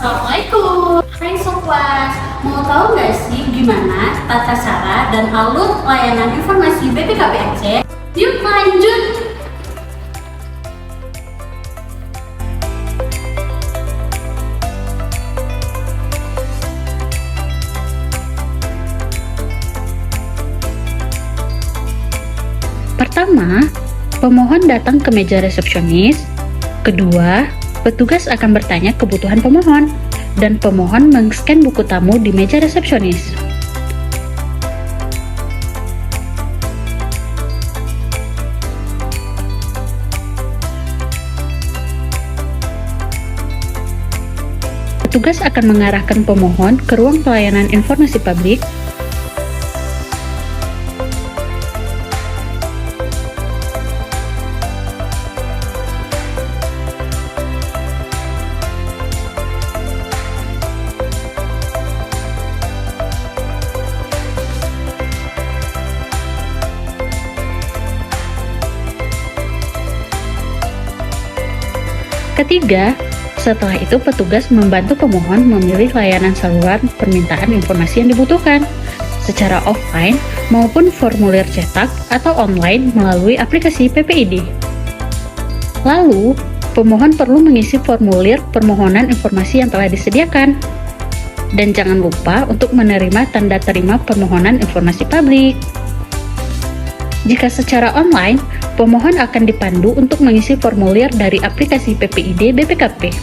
Assalamualaikum. Hai Sobat, mau tahu nggak sih gimana tata cara dan alur layanan informasi BPKP Aceh? Yuk lanjut. Pertama, pemohon datang ke meja resepsionis. Kedua, petugas akan bertanya kebutuhan pemohon, dan pemohon meng-scan buku tamu di meja resepsionis. Petugas akan mengarahkan pemohon ke ruang pelayanan informasi publik. Ketiga, setelah itu petugas membantu pemohon memilih layanan saluran permintaan informasi yang dibutuhkan, secara offline maupun formulir cetak atau online melalui aplikasi PPID. Lalu, pemohon perlu mengisi formulir permohonan informasi yang telah disediakan. Dan jangan lupa untuk menerima tanda terima permohonan informasi publik. Jika secara online, pemohon akan dipandu untuk mengisi formulir dari aplikasi PPID BPKP.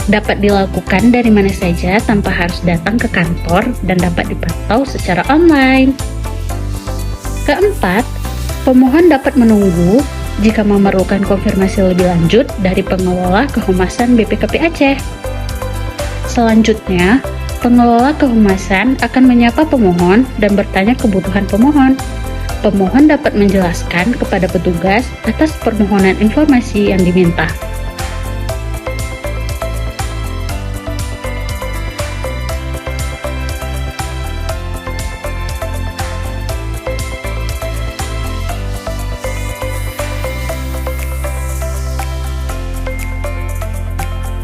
Dapat dilakukan dari mana saja tanpa harus datang ke kantor dan dapat dipantau secara online. Keempat, pemohon dapat menunggu jika memerlukan konfirmasi lebih lanjut dari pengelola kehumasan BPKP Aceh. Selanjutnya, pengelola kehumasan akan menyapa pemohon dan bertanya kebutuhan pemohon. Pemohon dapat menjelaskan kepada petugas atas permohonan informasi yang diminta.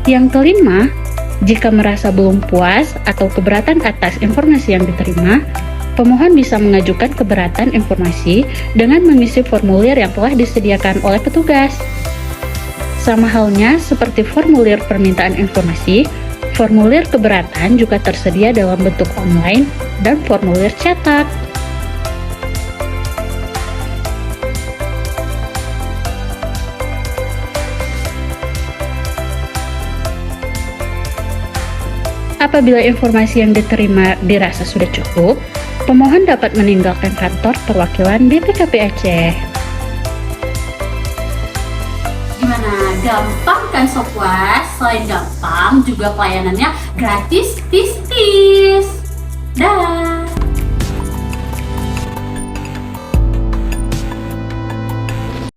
Yang kelima, jika merasa belum puas atau keberatan atas informasi yang diterima, pemohon bisa mengajukan keberatan informasi dengan mengisi formulir yang telah disediakan oleh petugas. Sama halnya seperti formulir permintaan informasi, formulir keberatan juga tersedia dalam bentuk online dan formulir cetak. Apabila informasi yang diterima dirasa sudah cukup, pemohon dapat meninggalkan kantor perwakilan BPKP Aceh. Gimana? Gampang kan Sobat? Selain gampang, juga pelayanannya gratis, tis-tis. Dah.